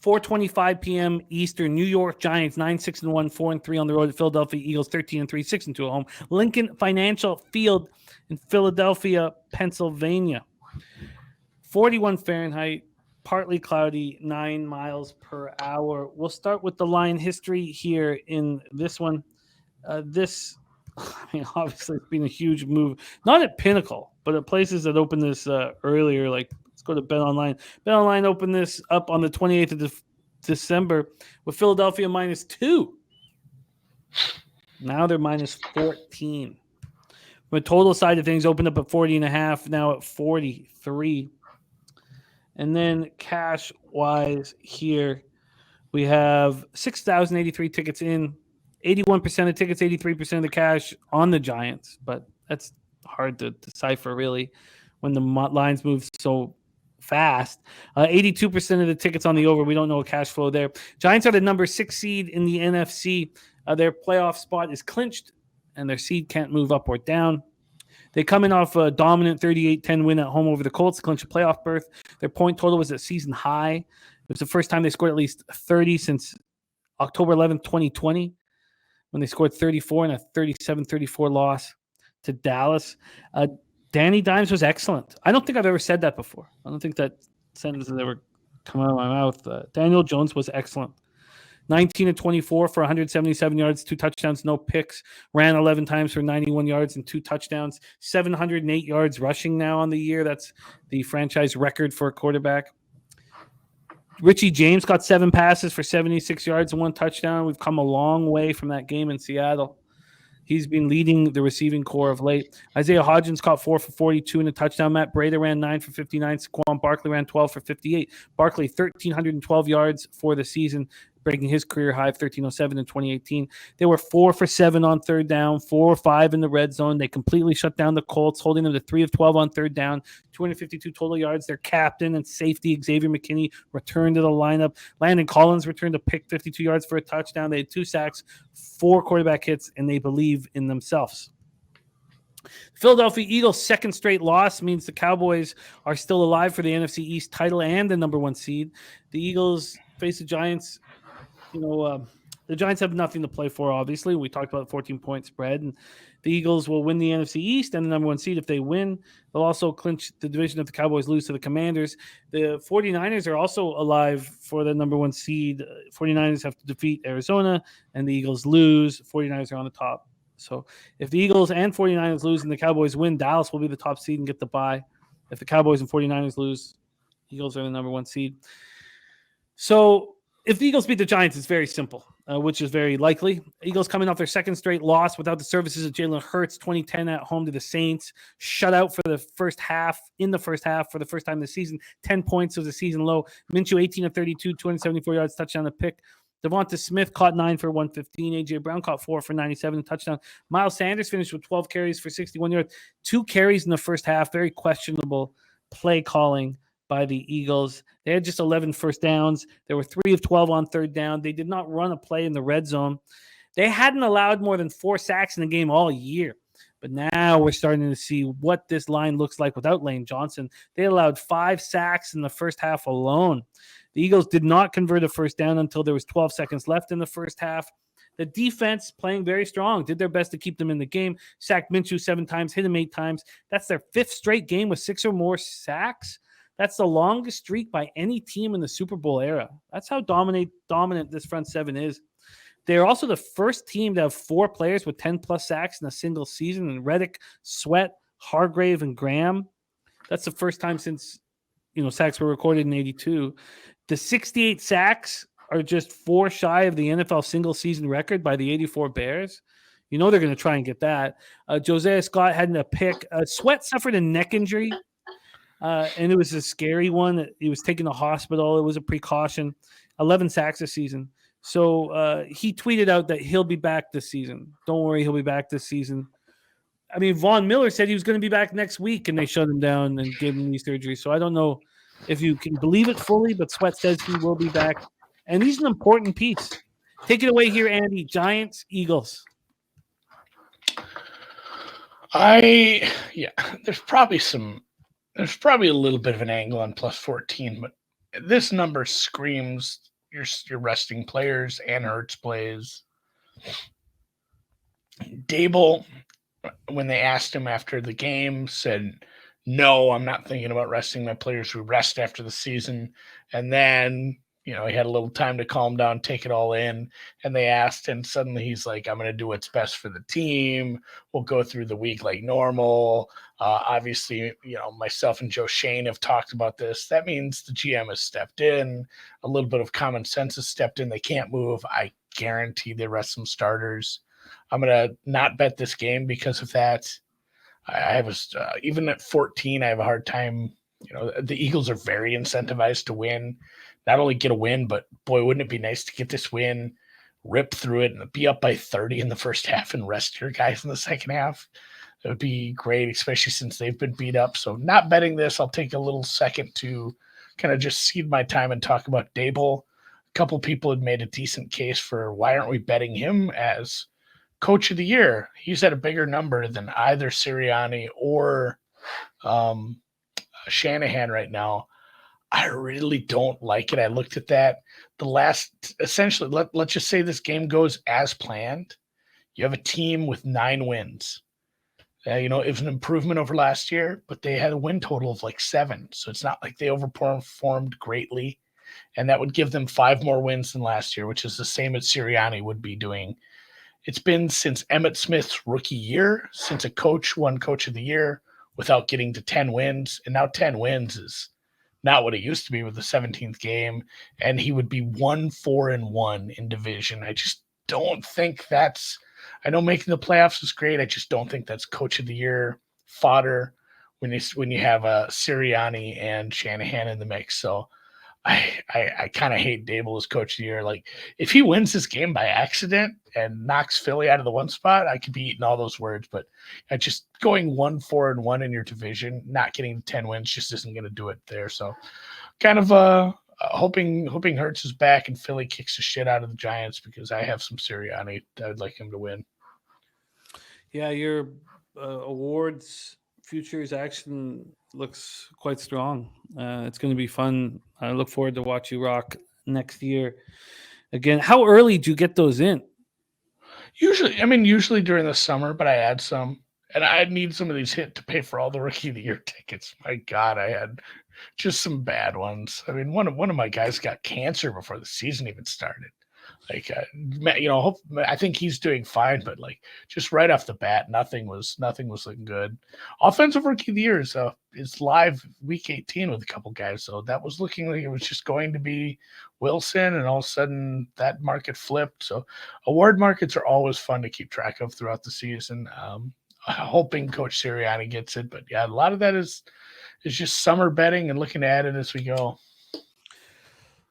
4:25 p.m. Eastern. New York Giants 9-6-1, 4-3 on the road at Philadelphia Eagles 13-3, 6-2 at home. Lincoln Financial Field in Philadelphia, Pennsylvania. 41 Fahrenheit, partly cloudy, 9 miles per hour. We'll start with the line history here in this one. Obviously, it's been a huge move. Not at Pinnacle, but at places that opened this earlier. Like, let's go to Bet Online. Bet Online opened this up on the 28th of December with Philadelphia -2. Now they're -14. From a total side of things, opened up at 40.5, now at 43. And then cash-wise here, we have 6,083 tickets in, 81% of tickets, 83% of the cash on the Giants. But that's hard to decipher, really, when the lines move so fast. 82% of the tickets on the over. We don't know a cash flow there. Giants are the number 6 seed in the NFC. Their playoff spot is clinched, and their seed can't move up or down. They come in off a dominant 38-10 win at home over the Colts to clinch a playoff berth. Their point total was a season high. It was the first time they scored at least 30 since October 11th, 2020, when they scored 34 in a 37-34 loss to Dallas. Danny Dimes was excellent. I don't think I've ever said that before. I don't think that sentence has ever come out of my mouth. Daniel Jones was excellent. 19-24 for 177 yards, 2 touchdowns, no picks. Ran 11 times for 91 yards and 2 touchdowns. 708 yards rushing now on the year. That's the franchise record for a quarterback. Richie James got 7 passes for 76 yards and 1 touchdown. We've come a long way from that game in Seattle. He's been leading the receiving core of late. Isaiah Hodgins caught 4 for 42 and a touchdown. Matt Breida ran 9 for 59. Saquon Barkley ran 12 for 58. Barkley, 1,312 yards for the season, breaking his career high of 1,307 in 2018. They were 4 for 7 on third down, 4 or 5 in the red zone. They completely shut down the Colts, holding them to 3 of 12 on third down, 252 total yards. Their captain and safety, Xavier McKinney, returned to the lineup. Landon Collins returned to pick 52 yards for a touchdown. They had 2 sacks, 4 quarterback hits, and they believe in themselves. Philadelphia Eagles' second straight loss means the Cowboys are still alive for the NFC East title and the number 1 seed. The Eagles face the Giants. The Giants have nothing to play for, obviously. We talked about the 14-point spread, and the Eagles will win the NFC East and the number 1 seed if they win. They'll also clinch the division if the Cowboys lose to the Commanders. The 49ers are also alive for the number 1 seed. 49ers have to defeat Arizona, and the Eagles lose. 49ers are on the top. So if the Eagles and 49ers lose and the Cowboys win, Dallas will be the top seed and get the bye. If the Cowboys and 49ers lose, Eagles are the number 1 seed. So if the Eagles beat the Giants, it's very simple, which is very likely. Eagles coming off their second straight loss without the services of Jalen Hurts, 2010 at home to the Saints. Shut out for the first half, for the first time this season. 10 points was a season low. Minshew, 18 of 32, 274 yards, touchdown, a pick. Devonta Smith caught 9 for 115. A.J. Brown caught 4 for 97, touchdown. Miles Sanders finished with 12 carries for 61 yards. 2 carries in the first half. Very questionable play calling by the Eagles. They had just 11 first downs. They were 3 of 12 on third down. They did not run a play in the red zone. They hadn't allowed more than 4 sacks in the game all year. But now we're starting to see what this line looks like without Lane Johnson. They allowed 5 sacks in the first half alone. The Eagles did not convert a first down until there was 12 seconds left in the first half. The defense playing very strong, did their best to keep them in the game. Sacked Minshew 7 times, hit him 8 times. That's their 5th straight game with 6 or more sacks. That's the longest streak by any team in the Super Bowl era. That's how dominant this front 7 is. They're also the first team to have 4 players with 10-plus sacks in a single season. And Reddick, Sweat, Hargrave, and Graham. That's the first time since sacks were recorded in 82. The 68 sacks are just 4 shy of the NFL single-season record by the 84 Bears. They're going to try and get that. Josiah Scott had a pick. Sweat suffered a neck injury. And it was a scary one. He was taken to hospital. It was a precaution. 11 sacks this season. So he tweeted out that he'll be back this season. Don't worry, he'll be back this season. I mean, Von Miller said he was going to be back next week, and they shut him down and gave him knee surgery. So I don't know if you can believe it fully, but Sweat says he will be back. And he's an important piece. Take it away here, Andy. Giants, Eagles. There's probably a little bit of an angle on plus 14, but this number screams you're resting players and Hurts plays. Dable, when they asked him after the game, said, "No, I'm not thinking about resting my players. We rest after the season." And then, he had a little time to calm down, take it all in. And they asked, and suddenly he's like, "I'm going to do what's best for the team. We'll go through the week like normal." Obviously, myself and Joe Shane have talked about this. That means the GM has stepped in. A little bit of common sense has stepped in. They can't move. I guarantee they rest some starters. I'm gonna not bet this game because of that. I have even at 14, I have a hard time. The Eagles are very incentivized to win, not only get a win, but boy, wouldn't it be nice to get this win, rip through it, and be up by 30 in the first half and rest your guys in the second half. That would be great, especially since they've been beat up. So, not betting this, I'll take a little second to kind of just cede my time and talk about Dable. A couple people had made a decent case for why aren't we betting him as coach of the year. He's at a bigger number than either Sirianni or um, Shanahan right now. I really don't like it. I looked at that. Essentially, let's just say this game goes as planned. You have a team with 9 wins. It was an improvement over last year, but they had a win total of like 7. So it's not like they overperformed greatly. And that would give them 5 more wins than last year, which is the same as Sirianni would be doing. It's been since Emmitt Smith's rookie year since a coach won Coach of the Year without getting to 10 wins. And now 10 wins is not what it used to be with the 17th game. And he would be 1-4-1 in division. I just don't think that's. I know making the playoffs is great. I just don't think that's Coach of the Year fodder when you have a Sirianni and Shanahan in the mix. So I kind of hate Dable as coach of the year. Like, if he wins this game by accident and knocks Philly out of the 1 spot, I could be eating all those words. But just going 1-4-1 in your division, not getting 10 wins, just isn't going to do it there. So, kind of hoping Hurts is back and Philly kicks the shit out of the Giants, because I have some Sirianni. I would like him to win. Yeah, your awards futures action looks quite strong. It's going to be fun. I look forward to watch you rock next year. Again, how early do you get those in? Usually during the summer, but I add some. And I need some of these hit to pay for all the rookie of the year tickets. My God, I had just some bad ones. I mean, one of my guys got cancer before the season even started. Like, I think he's doing fine, but like just right off the bat, nothing was looking good. Offensive rookie of the year is live week 18 with a couple guys, so that was looking like it was just going to be Wilson, and all of a sudden that market flipped. So award markets are always fun to keep track of throughout the season. Hoping Coach Sirianni gets it, but yeah, a lot of that is just summer betting and looking at it as we go.